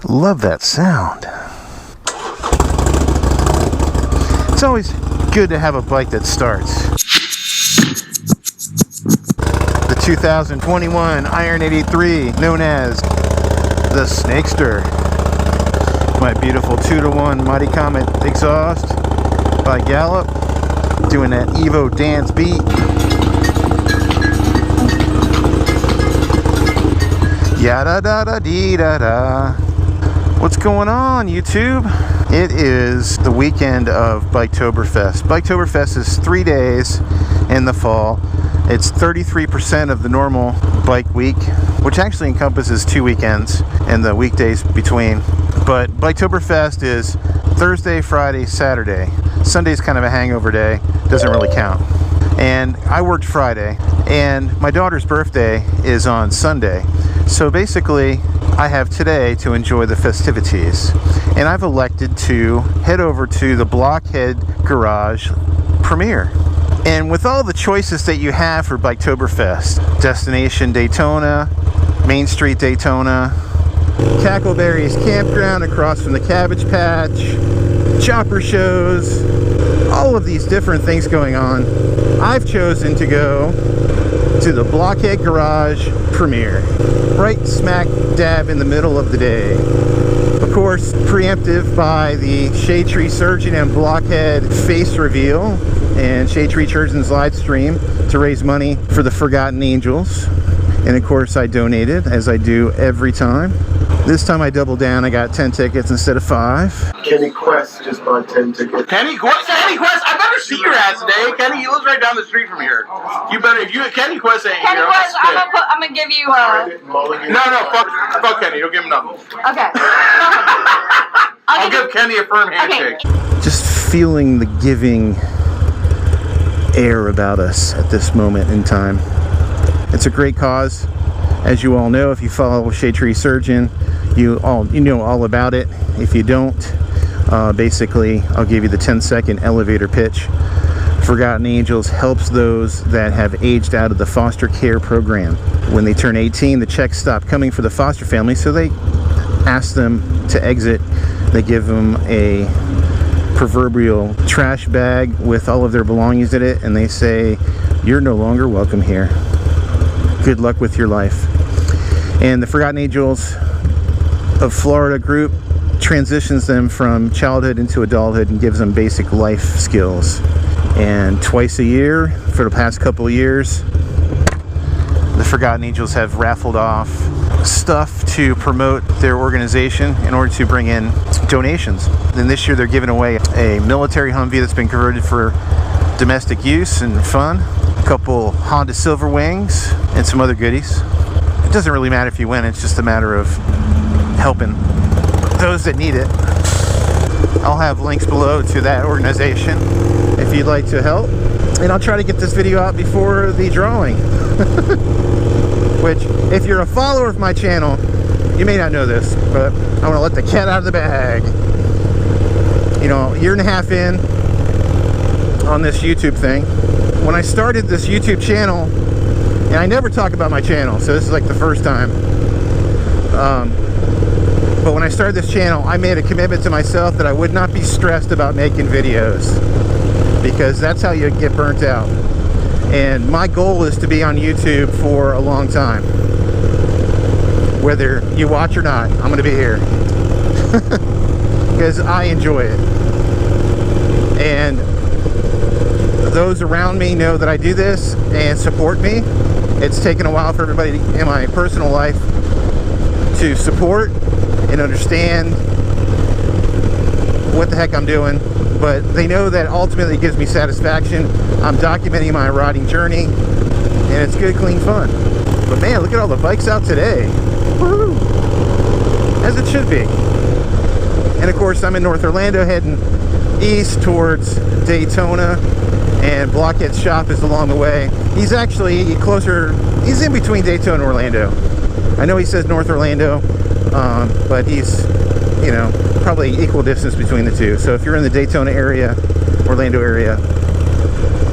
Love that sound. It's always good to have a bike that starts. The 2021 Iron 83, known as the Snakester. My beautiful 2-to-1 Mighty Comet exhaust by Gallop, doing that Evo dance beat. Yada da da dee da da. What's going on, YouTube? It is the weekend of Biketoberfest. Biketoberfest is 3 days in the fall. It's 33% of the normal bike week, which actually encompasses 2 weekends and the weekdays between. But Biketoberfest is Thursday, Friday, Saturday. Sunday's kind of a hangover day, doesn't really count. And I worked Friday, and my daughter's birthday is on Sunday. So basically, I have today to enjoy the festivities. And I've elected to head over to the Blockhead Garage premiere. And with all the choices that you have for Biketoberfest, Destination Daytona, Main Street Daytona, Cackleberry's Campground across from the Cabbage Patch, chopper shows, all of these different things going on, I've chosen to go to the Blockhead Garage premiere, right smack dab in the middle of the day. Of course, preemptive by the Shadetree Surgeon and Blockhead face reveal and Shadetree Surgeon's live stream to raise money for the Forgotten Angels. And of course, I donated, as I do every time. This time I doubled down. I got 10 tickets instead of 5. Kenny Quest just bought 10 tickets. Kenny Quest? Kenny Quest? I better see your ass today. Kenny, he lives right down the street from here. You better, if you, Kenny Quest ain't Kenny here. Quest, I'm gonna give you No, fuck Kenny. Don't give him nothing. Okay. I'll give Kenny a firm handshake. Okay. Just feeling the giving air about us at this moment in time. It's a great cause. As you all know, if you follow Shadetree Surgeon, you know all about it. If you don't, basically, I'll give you the 10-second elevator pitch. Forgotten Angels helps those that have aged out of the foster care program. When they turn 18, the checks stop coming for the foster family, so they ask them to exit. They give them a proverbial trash bag with all of their belongings in it, and they say, "You're no longer welcome here. Good luck with your life." And the Forgotten Angels of Florida group transitions them from childhood into adulthood and gives them basic life skills. And twice a year, for the past couple of years, the Forgotten Angels have raffled off stuff to promote their organization in order to bring in donations. And this year they're giving away a military Humvee that's been converted for domestic use and fun, a couple Honda Silver Wings, and some other goodies. It doesn't really matter if you win, it's just a matter of helping those that need it. I'll have links below to that organization if you'd like to help. And I'll try to get this video out before the drawing. Which, if you're a follower of my channel, you may not know this, but I want to let the cat out of the bag. You know, a year and a half in on this YouTube thing. When I started this YouTube channel, and I never talk about my channel, so this is like the first time. But when I started this channel, I made a commitment to myself that I would not be stressed about making videos, because that's how you get burnt out. And my goal is to be on YouTube for a long time. Whether you watch or not, I'm going to be here. Because I enjoy it. And those around me know that I do this and support me. It's taken a while for everybody in my personal life to support and understand what the heck I'm doing, but they know that ultimately it gives me satisfaction. I'm documenting my riding journey, and it's good, clean fun. But man, look at all the bikes out today. Woohoo! As it should be. And of course, I'm in North Orlando, heading east towards Daytona, and Blockhead's shop is along the way. He's actually closer, he's in between Daytona and Orlando. I know he says North Orlando, but he's, you know, probably equal distance between the two. So if you're in the Daytona area, Orlando area,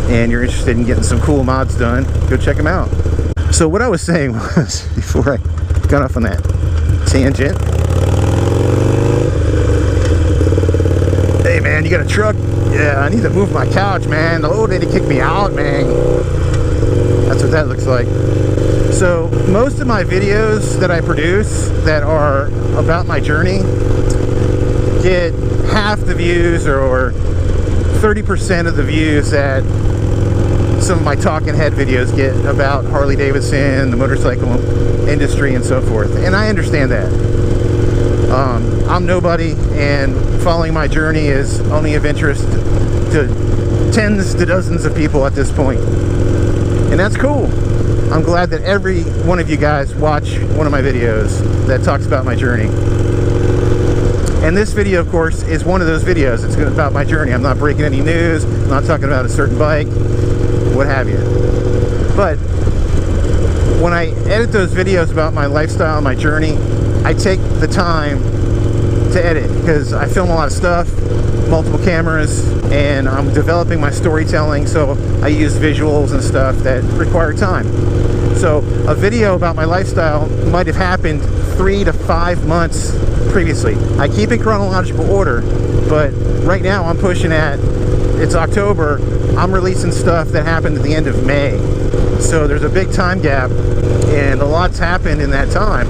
and you're interested in getting some cool mods done, go check him out. So what I was saying was, before I got off on that tangent, Hey man, you got a truck? Yeah, I need to move my couch, man. The old lady kicked me out, man. That's what that looks like. So most of my videos that I produce that are about my journey get half the views or 30% of the views that some of my talking head videos get about Harley Davidson, the motorcycle industry, and so forth. And I understand that. I'm nobody, and following my journey is only of interest to tens to dozens of people at this point. And that's cool. I'm glad that every one of you guys watch one of my videos that talks about my journey. And this video, of course, is one of those videos. It's about my journey. I'm not breaking any news. I'm not talking about a certain bike, what have you. But when I edit those videos about my lifestyle and my journey, I take the time to edit because I film a lot of stuff, multiple cameras, and I'm developing my storytelling, so I use visuals and stuff that require time. So a video about my lifestyle might have happened 3 to 5 months previously. I keep in chronological order, but right now I'm pushing at, it's October, I'm releasing stuff that happened at the end of May. So there's a big time gap, and a lot's happened in that time.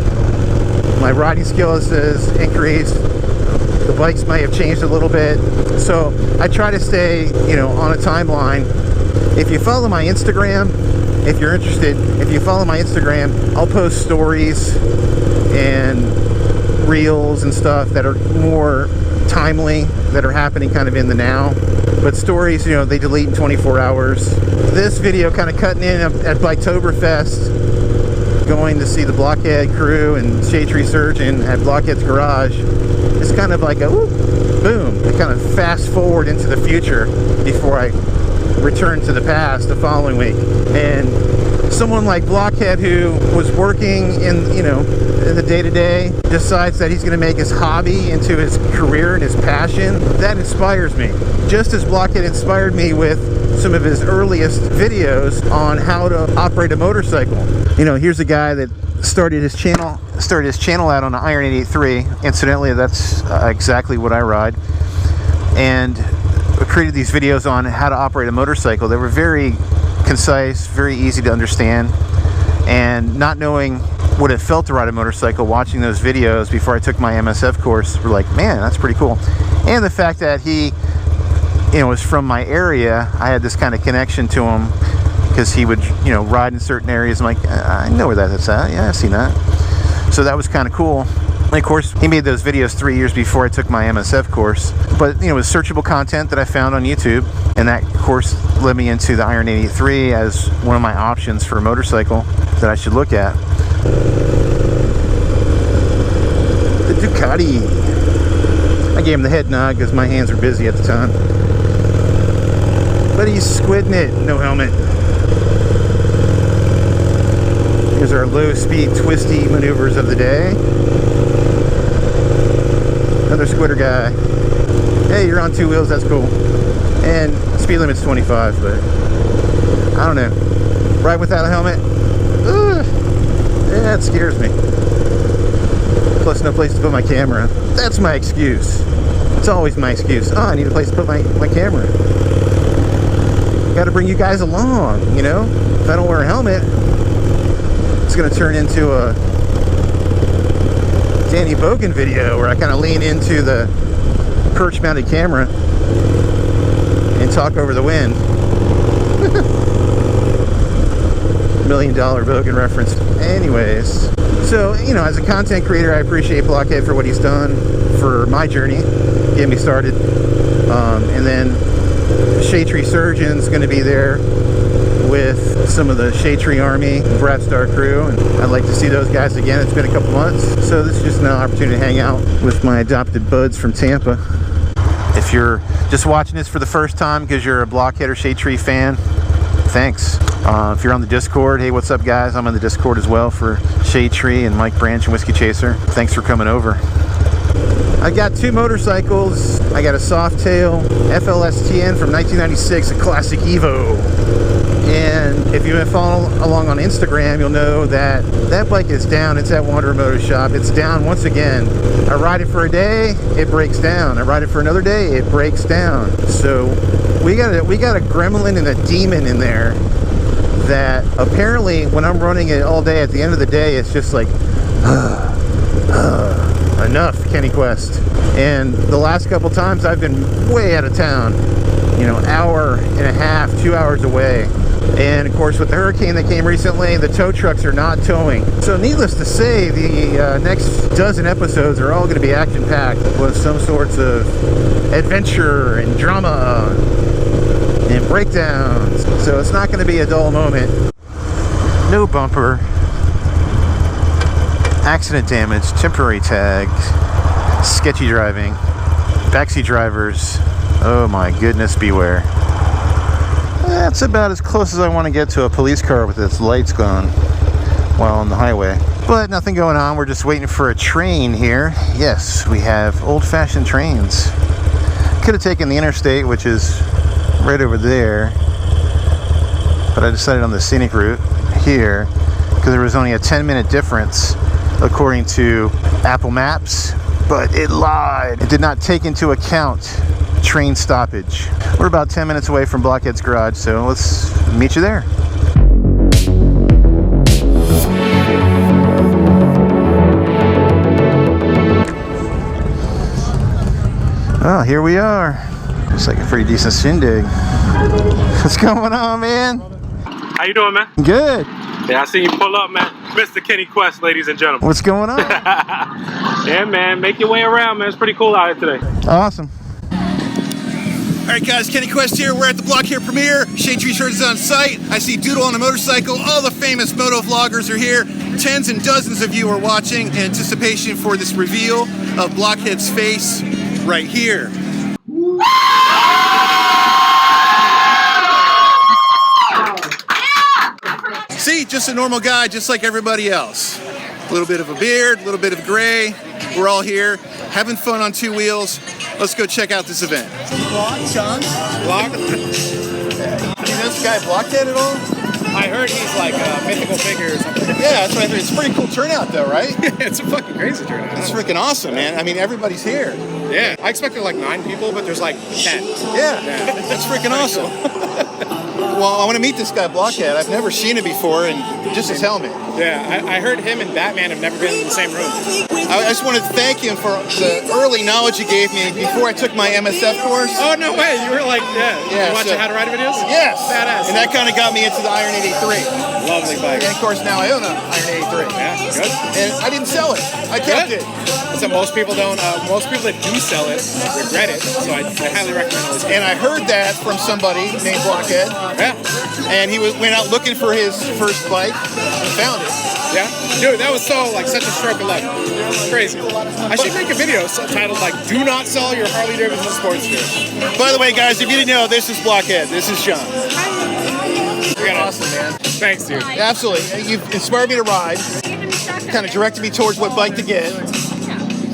My riding skills has increased, the bikes might have changed a little bit, so I try to stay, you know, on a timeline. If you follow my Instagram, if you're interested, if you follow my Instagram, I'll post stories and reels and stuff that are more timely, that are happening kind of in the now. But stories, you know, they delete in 24 hours. This video kind of cutting in at Biketoberfest, going to see the Blockhead crew and Shadetree Surgeon at Blockhead's Garage. It's kind of like a whoop, boom. I kind of fast forward into the future before I return to the past the following week. And someone like Blockhead, who was working in, you know, in the day-to-day, decides that he's going to make his hobby into his career and his passion. That inspires me. Just as Blockhead inspired me with some of his earliest videos on how to operate a motorcycle. You know, here's a guy that started his channel out on an Iron 883. Incidentally, that's exactly what I ride. And I created these videos on how to operate a motorcycle. They were very concise, very easy to understand, and not knowing what it felt to ride a motorcycle, watching those videos before I took my MSF course, were like, man, that's pretty cool. And the fact that he, you know, was from my area, I had this kind of connection to him because he would, you know, ride in certain areas. I'm like, I know where that's at. Yeah, I've seen that. So that was kind of cool. And of course, he made those videos 3 years before I took my MSF course. But, you know, it was searchable content that I found on YouTube. And that course led me into the Iron 83 as one of my options for a motorcycle that I should look at. The Ducati. I gave him the head nod because my hands were busy at the time. But he's squidding it, no helmet. Here's our low-speed, twisty maneuvers of the day. Another squitter guy. Hey, you're on 2 wheels, that's cool. And speed limit's 25, but I don't know. Ride without a helmet? Ugh, yeah, it scares me. Plus no place to put my camera. That's my excuse. It's always my excuse. Oh, I need a place to put my camera. Got to bring you guys along, you know? If I don't wear a helmet, it's going to turn into a Danny Bogan video where I kind of lean into the perch-mounted camera and talk over the wind. $1 million Bogan reference. Anyways, so, you know, as a content creator, I appreciate Blockhead for what he's done for my journey, getting me started. And then Shadetree Surgeon's going to be there with some of the Shadetree Army, Brat Star crew, and I'd like to see those guys again. It's been a couple months, so this is just an opportunity to hang out with my adopted buds from Tampa. If you're just watching this for the first time because you're a Blockhead or Shadetree fan, thanks. If you're on the Discord, hey, what's up, guys? I'm on the Discord as well for Shadetree and Mike Branch and Whiskey Chaser. Thanks for coming over. I got 2 motorcycles. I got a Softail FLSTN from 1996, a classic Evo. And if you've been following along on Instagram, you'll know that that bike is down. It's at Wander Moto Shop. It's down once again. I ride it for a day, it breaks down. I ride it for another day, it breaks down. So we got a gremlin and a demon in there that apparently when I'm running it all day, at the end of the day, it's just like, enough, Kenny Quest. And the last couple times I've been way out of town, you know, hour and a half, 2 hours away. And of course with the hurricane that came recently, the tow trucks are not towing. So needless to say, the next dozen episodes are all going to be action-packed with some sorts of adventure and drama and breakdowns. So it's not going to be a dull moment. No bumper, accident damage, temporary tags, sketchy driving, backseat drivers. Oh my goodness, beware. That's about as close as I want to get to a police car with its lights gone while on the highway. But nothing going on. We're just waiting for a train here. Yes, we have old-fashioned trains. Could have taken the interstate, which is right over there, but I decided on the scenic route here because there was only a 10-minute difference according to Apple Maps, but it lied. It did not take into account train stoppage. We're about 10 minutes away from Blockhead's garage, so let's meet you there. Oh, here we are. Looks like a pretty decent shindig. What's going on, man? How you doing, man? Good. Yeah, I seen you pull up, man. Mr. Kenny Quest, ladies and gentlemen. What's going on? Yeah, man. Make your way around, man. It's pretty cool out here today. Awesome. All right, guys, Kenny Quest here. We're at the Blockhead premiere. Shadetree Surgeon's on site. I see Doodle on a motorcycle. All the famous moto vloggers are here. Tens and dozens of you are watching in anticipation for this reveal of Blockhead's face right here. See, just a normal guy, just like everybody else. A little bit of a beard, a little bit of gray. We're all here, having fun on two wheels. Let's go check out this event. Vlog, John? Vlog? You know this guy Blockhead at all? I heard he's like a mythical figure or something. Yeah, that's what I heard. It's a pretty cool turnout though, right? It's a fucking crazy turnout. It's freaking awesome, man. I mean, everybody's here. Yeah, I expected like 9 people, but there's like 10. Yeah. That's freaking awesome. Well, I want to meet this guy Blockhead. I've never seen him before, and just his helmet. Yeah, I heard him and Batman have never been in the same room. I just wanted to thank him for the early knowledge he gave me before I took my MSF course. Oh, no way. You were like, Yeah, you watching How to Ride videos? Yes. Badass. And that kind of got me into the Iron 83. Lovely bike. And of course now I own an Iron 83. Yeah, good. And I didn't sell it. I kept it. So most people don't, most people that do sell it regret it, so I highly recommend it. And I heard that from somebody named Blockhead. Yeah. And he went out looking for his first bike and found it. Yeah, dude, that was so like such a stroke of luck. Crazy. I should make a video titled like "Do not sell your Harley Davidson sports gear." By the way, guys, if you didn't know, this is Blockhead. This is John. You're awesome, man. Thanks, dude. Absolutely. You've inspired me to ride. Kind of directed me towards what bike to get,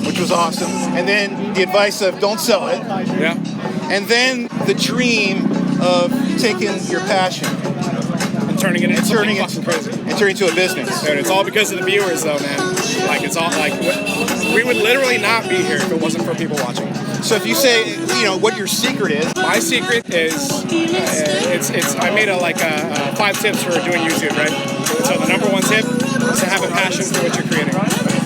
which was awesome. And then the advice of don't sell it. Yeah. And then the dream of taking your passion Turning it into something fucking crazy. and turning into a business. Dude, it's all because of the viewers, though, man. Like, it's all like we would literally not be here if it wasn't for people watching. So if you say, you know, what your secret is. My secret is, I made a 5 tips for doing YouTube, right? So the number 1 tip is to have a passion for what you're creating.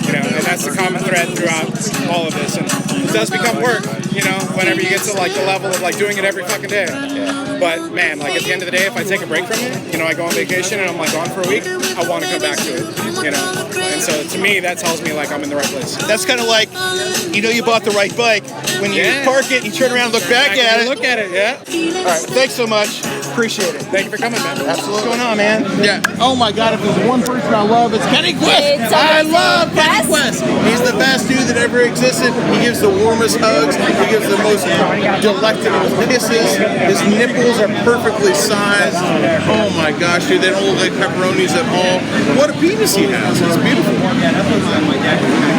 You know, and that's the common thread throughout all of this. And it does become work, you know, whenever you get to like the level of like doing it every fucking day. Yeah. But man, like at the end of the day, if I take a break from it, you know, I go on vacation and I'm like gone for a week, I want to come back to it, you know. And so to me, that tells me like I'm in the right place. That's kind of like, you know, you bought the right bike when you park it, you turn around and look back at it. Look at it, yeah. All right, thaness so much. Appreciate it. Thank you for coming, man. Absolutely. What's going on, man? Yeah. Oh my God, if there's one person I love, it's Kenny Quest. I love Kenny Quest. He's the best dude that ever existed. He gives the warmest hugs. He gives the most delectable kisses. His nipples are perfectly sized. Oh my gosh, dude, they don't look like pepperonis at all. What a penis he has. It's beautiful.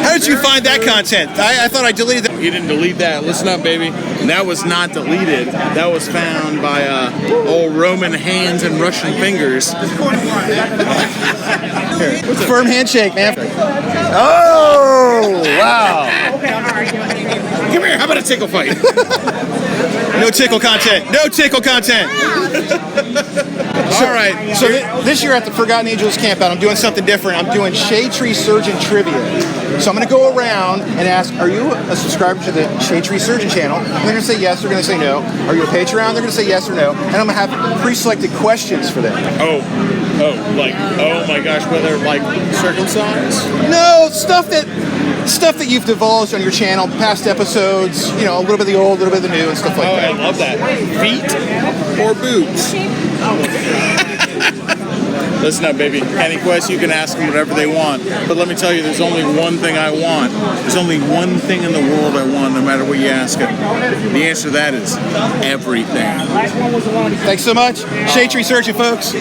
How did did you find that content? I thought I deleted that. You didn't delete that. Listen up, baby. That was not deleted. That was found by old Roman hands and Russian fingers. Firm handshake, man. Oh, wow. Come here. How about a tickle fight? No tickle content. No tickle content. All right. So this year at the Forgotten Angels camp out, I'm doing something different. I'm doing Shadetree Surgeon trivia. So I'm going to go around and ask, are you a subscriber to the Shadetree Surgeon channel? And they're going to say yes, they're going to say no. Are you a Patreon? They're going to say yes or no. And I'm going to have pre-selected questions for them. Oh my gosh, whether like circumcised? No, stuff that you've divulged on your channel, past episodes, you know, a little bit of the old, a little bit of the new, and stuff like that. I love that. Feet or boots? Listen up, baby. Any question, you can ask them whatever they want. But let me tell you, there's only one thing I want. There's only one thing in the world I want, no matter what you ask it. The answer to that is everything. Thanks so much. Shadetree Surgeon, folks.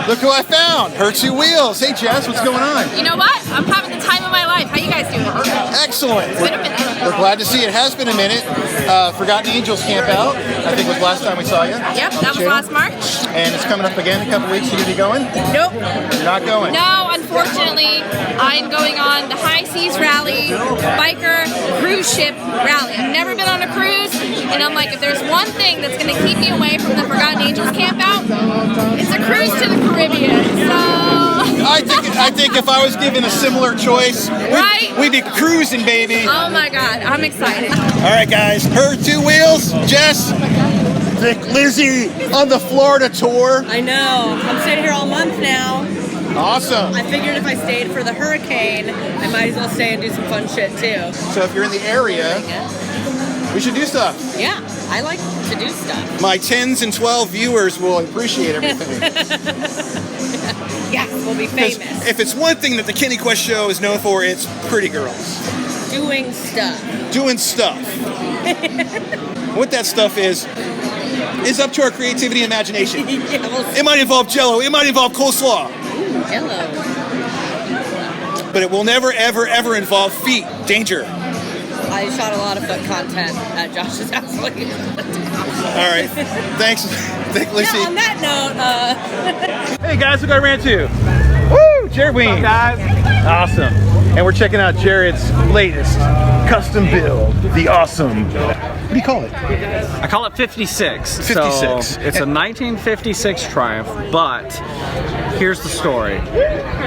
Look who I found. Her two wheels. Hey, Jess, what's going on? You know what? I'm having the time of my life. How you guys doing? Excellent. It's been a minute. We're glad to see it. It has been a minute. Forgotten Angels camp out. I think was last time we saw you. Yep, that was last March. And it's coming up again in a couple weeks. You gonna be going? Nope. You're not going? No, unfortunately, I'm going on the High Seas Rally, biker cruise ship rally. I've never been on a cruise, and I'm like, if there's one thing that's going to keep me away from the Forgotten Angels camp out, it's a cruise to the Caribbean. So I think if I was given a similar choice, we'd be cruising, baby. Oh my God, I'm excited. All right, guys. Her two wheels, Jess. Thick Lizzie on the Florida tour. I know. I'm staying here all month now. Awesome. I figured if I stayed for the hurricane, I might as well stay and do some fun shit too. So if you're in the area, we should do stuff. Yeah, I like to do stuff. My 10s and 12 viewers will appreciate everything. Yeah, we'll be famous. If it's one thing that the Kenny Quest show is known for, it's pretty girls. Doing stuff. Doing stuff. What that stuff is up to our creativity and imagination. It might involve Jell-O. It might involve coleslaw. Ooh, Jell-O. But it will never, ever, ever involve feet. Danger. I shot a lot of foot content at Josh's house. All right. Thanks, Lucy. Yeah, on that note, Hey guys, look what I ran to. Woo! Jared Weems. What's up, guys? Awesome. And we're checking out Jared's latest custom build, the awesome. What do you call it? I call it 56. 56. So it's a 1956 Triumph, but here's the story.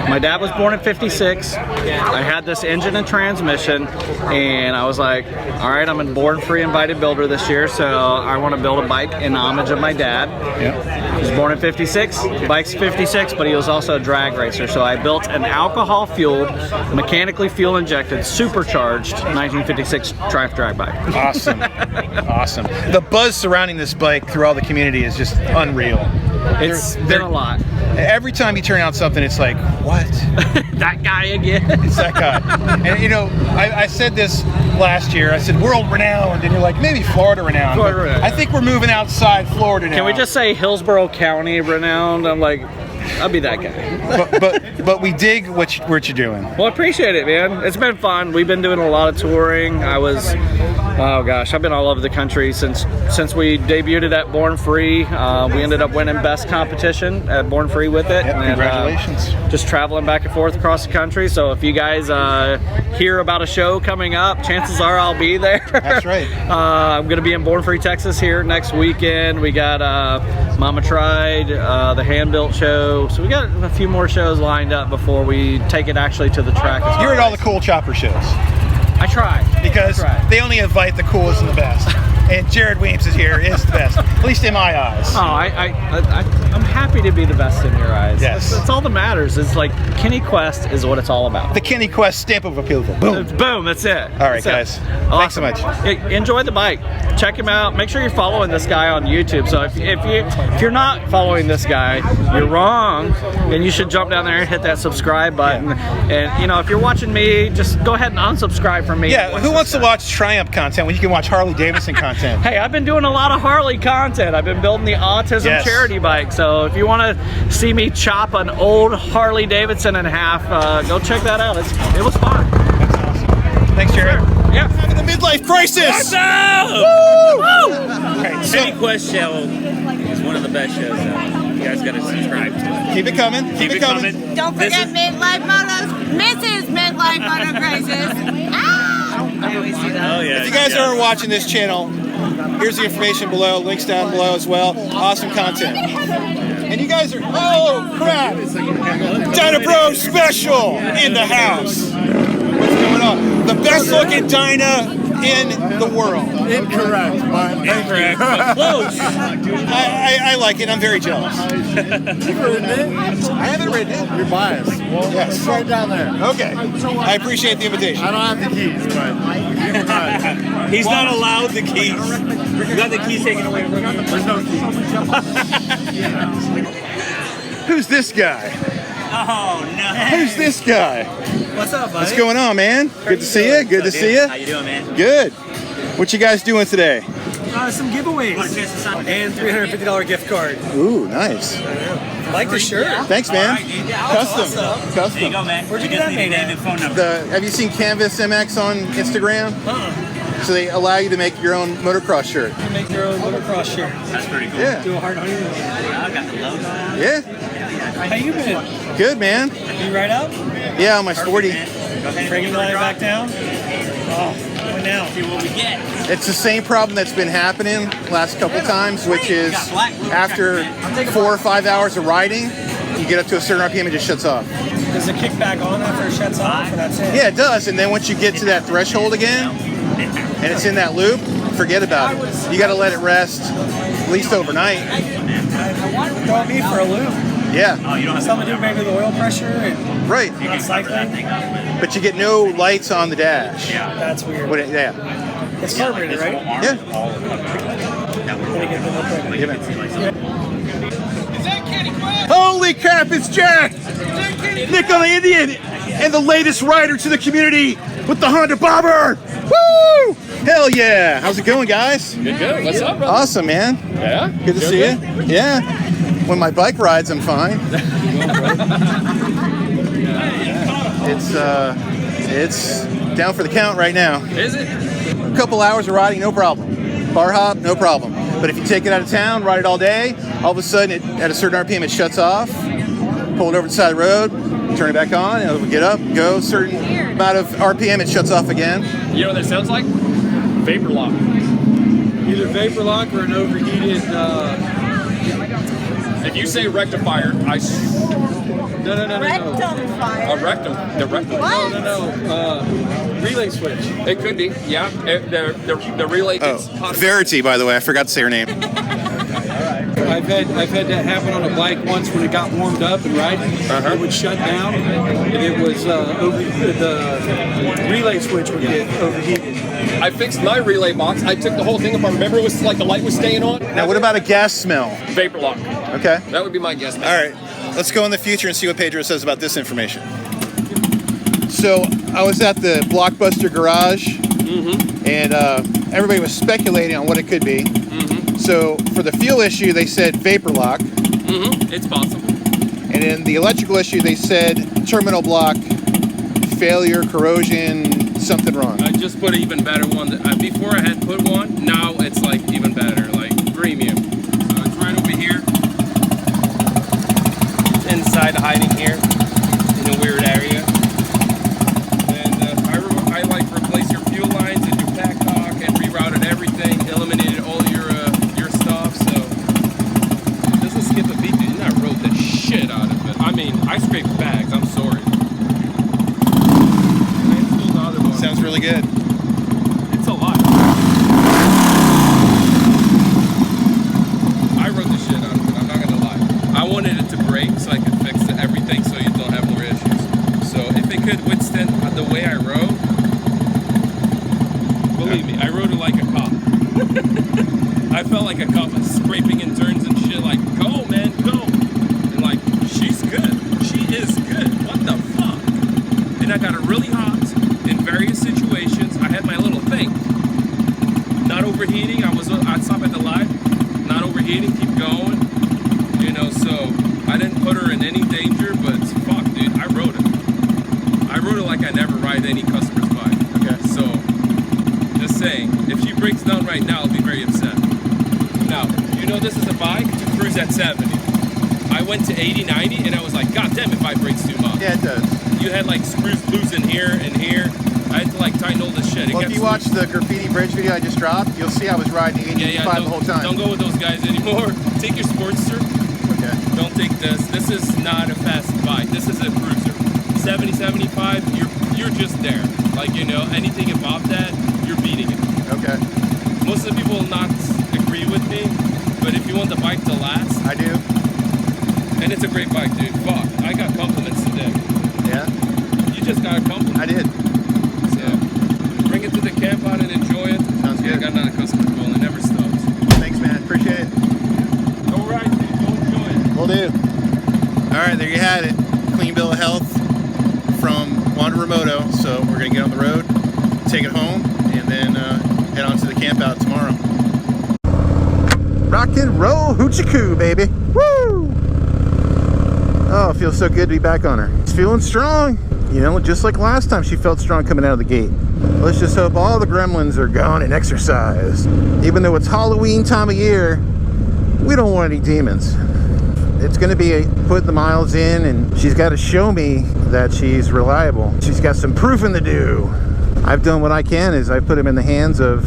My dad was born in 56. I had this engine and transmission, and I was like, all right, I'm a born-free invited builder this year, so I want to build a bike in homage of my dad. Yep. He was born in 56. The bike's 56, but he was also a drag racer, so I built an alcohol-fueled, mechanically fuel-injected, supercharged 1956 Triumph drag bike. Awesome. Awesome. The buzz surrounding this bike through all the community is just unreal. It's been a lot. Every time you turn out something, it's like, what? That guy again. It's that guy. And you know, I said this last year. I said world renowned, and you're like, maybe Florida renowned. Florida renowned. I think we're moving outside Florida now. Can we just say Hillsborough County renowned? I'm like, I'll be that guy. but we dig what you're doing. Well, I appreciate it, man. It's been fun. We've been doing a lot of touring. Oh gosh, I've been all over the country since we debuted at Born Free. We ended up winning best competition at Born Free with it. Yep, and, congratulations. Just traveling back and forth across the country. So if you guys hear about a show coming up, chances are I'll be there. That's right. I'm going to be in Born Free, Texas here next weekend. We got Mama Tried, the Hand-Built show. So we got a few more shows lined up before we take it actually to the track. You're at all the cool chopper shows. I try. Because they only invite the coolest and the best. And Jared Weems is here, is the best. At least in my eyes. Oh, I'm happy to be the best in your eyes. Yes. That's all that matters. It's like Kenny Quest is what it's all about. The Kenny Quest stamp of approval. Boom. Boom, that's it. All right, guys. Thanks so much. Enjoy the bike. Check him out. Make sure you're following this guy on YouTube. So if you're not following this guy, you're wrong. And you should jump down there and hit that subscribe button. Yeah. And you know, if you're watching me, just go ahead and unsubscribe from me. Yeah, who wants to watch Triumph content when you can watch Harley Davidson content? Hey, I've been doing a lot of Harley content. I've been building the autism charity bike. So So if you want to see me chop an old Harley Davidson in half, go check that out. It was fun. Thanks, Jared. Yeah. Having the midlife crisis. What's up? Woo! Okay, City Quest Show is one of the best shows out. You guys got to subscribe to it. Keep it coming. Keep it coming. Don't forget MidLife Motos, Mrs. MidLife Moto Crisis. I always do that. Oh yeah. If you guys are watching this channel, here's the information below, links down below as well. Awesome content. And you guys are, oh crap! Dyna Bro special in the house. What's going on? The best looking Dyna in the world. Incorrect, but Incorrect, but close. I like it. I'm very jealous. you've ridden it. I haven't ridden it. You're biased. Well, Yes. it's right down there. Okay. I appreciate the invitation. I don't have the keys, but you can ride. He's not allowed the keys. You got the keys taken away from him. There's no keys. Who's this guy? Oh no. Who's this guy? What's up, buddy? What's going on, man? Good to see you. Good to see you. How you doing, man? Good. What you guys doing today? Some giveaways and $350 gift card. Ooh, nice. Like the shirt. Thanks, man. Custom. There you Custom. go, man. Where'd you We get just that need made a name at? and phone number. Have you seen Canvas MX on Instagram? So they allow you to make your own motocross shirt. You make your own motocross shirt. That's pretty cool. Yeah. Do a hard honeymoon. I got the logo. Yeah. How you been? Good, man. You right up? Yeah, on my sporty. Frankenglide back down? Oh, what now? See what we get. It's the same problem that's been happening last couple times, which is after 4 or 5 hours of riding, you get up to a certain RPM and it just shuts off. Does it kick back on after it shuts off, or that's it? Yeah, it does. And then once you get to that threshold again, and it's in that loop, forget about it. You got to let it rest at least overnight. Throw me for a loop. Yeah. Something to do maybe with the oil pressure and Right. cycling. But you get no lights on the dash. That's weird. Yeah. It's carbureted, right? Yeah. Yeah, man. Holy crap, it's Jack! Nick on the Indian and the latest rider to the community with the Honda Bobber! Woo! Hell yeah! How's it going, guys? Good. What's up, brother? Awesome, man. Yeah? Good to see you. Yeah. When my bike rides, I'm fine. It's down for the count right now. Is it? A couple hours of riding, no problem. Bar hop, no problem. But if you take it out of town, ride it all day, all of a sudden, at a certain RPM, it shuts off. Pull it over to the side of the road, turn it back on, and it'll get up, go, certain amount of RPM, it shuts off again. You know what that sounds like? Vapor lock. Either vapor lock or an overheated. If you say rectifier, I. No. Rectum fire. A rectum. The rectum. What? No. Relay switch. It could be. Yeah. The relay gets hot. Verity, by the way, I forgot to say her name. I've had that happen on a bike once when it got warmed up and riding. It would shut down, and it was the relay switch would get overheated. I fixed my relay box. I took the whole thing apart. Remember, it was like the light was staying on. Now, what about a gas smell? Vapor lock. Okay. That would be my guess. All right. Let's go in the future and see what Pedro says about this information. So, I was at the Blockbuster Garage, and everybody was speculating on what it could be. So, for the fuel issue, they said vapor lock. It's possible. And in the electrical issue, they said terminal block, failure, corrosion, something wrong. I just put an even better one. Before I had put one, now it's like even better, like premium. So it's right over here. Inside hiding here in a weird area. And I like replace your fuel lines and your pack cock and rerouted everything, eliminated all your stuff. So it doesn't skip a beat. And I wrote the shit out of it. I mean, I scraped bags. I'm sorry. Sounds really good. It's a lot. I wrote the shit out of it, I'm not gonna lie. I wanted it to break so I could fix everything so you don't have more issues. So if it could withstand the way I rode, believe me, I rode it like a cop. I felt like a cop, scraping in turns and shit, like, go man, go. And like, she's good. She is good. What the fuck? And I got it really hot. In various situations, I had my little thing. Not overheating. I'd stop at the light. Not overheating. Keep going. You know. So put her in any danger, but fuck, dude, I rode it. I rode it like I never ride any customer's bike. Okay. So, just saying, if she breaks down right now, I'll be very upset. Now, you know this is a bike to cruise at 70. I went to 80, 90, and I was like, God damn, if bike breaks too much. Yeah, it does. You had like screws loose in here and here. I had to like tighten all this shit. Well, if you watch the graffiti bridge video I just dropped, you'll see I was riding the 85 the whole time. Don't go with those guys anymore. Take your Sportster. Okay. Don't take this. This is not a fast bike. This is a cruiser. 70, 75, you're just there. Like, you know, anything above that, you're beating it. Okay. Most of the people will not agree with me, but if you want the bike to last, I do. And it's a great bike, dude. Fuck, I got compliments today. Yeah? You just got a compliment. I did. So, bring it to the camp out and enjoy it. Sounds good. I got another customer calling. It never stops. Thanks, man. Appreciate it. Go ride, dude. Go enjoy it. Will do. All right, there you had it. Clean bill of health from Wanderer Moto. So we're going to get on the road, take it home, and then head on to the camp out tomorrow. Rock and roll hoochie coo, baby. Woo! Oh, it feels so good to be back on her. It's feeling strong. You know, just like last time she felt strong coming out of the gate. Let's just hope all the gremlins are gone and exercised. Even though it's Halloween time of year, we don't want any demons. It's going to be putting the miles in, and she's got to show me that she's reliable. She's got some proofing to do. I've done what I can, is I've put him in the hands of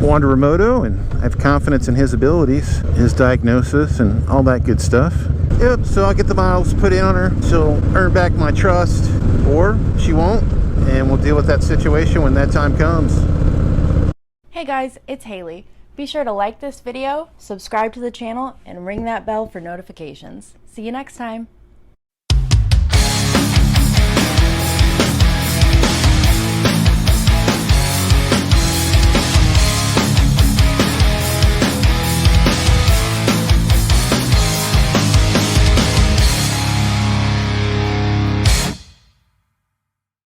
Wanderer Moto, and I have confidence in his abilities, his diagnosis, and all that good stuff. Yep, so I'll get the miles put in on her. She'll earn back my trust, or she won't, and we'll deal with that situation when that time comes. Hey guys, it's Haley. Be sure to like this video, subscribe to the channel, and ring that bell for notifications. See you next time.